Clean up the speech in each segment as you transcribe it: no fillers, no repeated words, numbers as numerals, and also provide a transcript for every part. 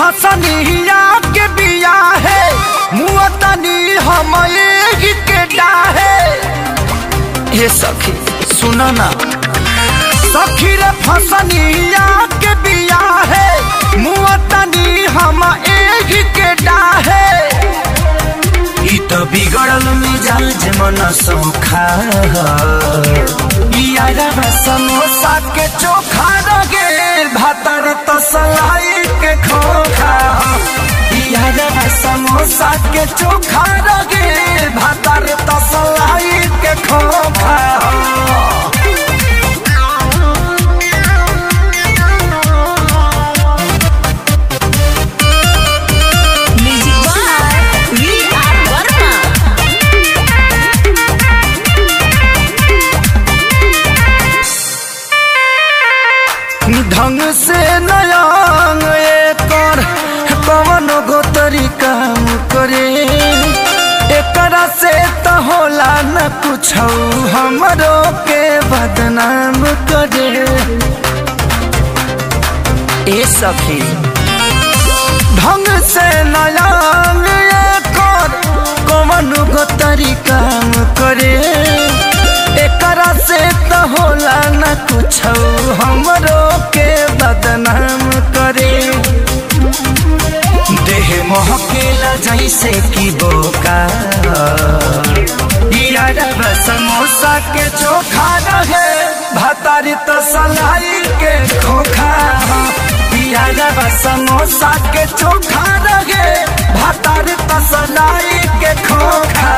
फसनिया के बिया है मुअतनी हम के डाहे। ये सखी सुना ना, सखी रे फसनिया के बिया है मुअतनी हम के डाहे। ई तो बिगड़ल मिजाज मन सौखा यारा समोसा के चोखा रगे भातर तसलाई के खोखा। यारा समोसा के चोखा रगे भातर तसलाई के खोखा। ढंग से नयांग एकर कवन गो तरीका करे, एकरा से तो होला न कुछ हमरो के बदनाम करे। ए सखी ढंग से नयांग एकर कवन गो तरीका करे, एकरा से तो होला न कुछ हमरो के बदनाम करे। देह महकेला जैसे कि बोका यारा समोसा के चोखा रहे भातारी तो सलाई के खोखा। यारा समोसा के चोखा रहे भातारी तो सलाई के खोखा।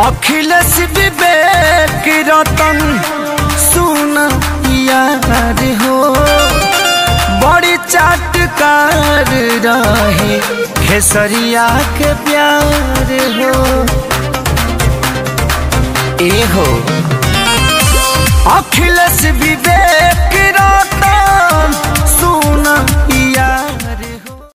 अखिलेश विवेक रतन सुन यार हो, बड़ी चाटकार रहे खेसरिया के प्यार हो। ए हो अखिलेश विवेक रतन सुन यार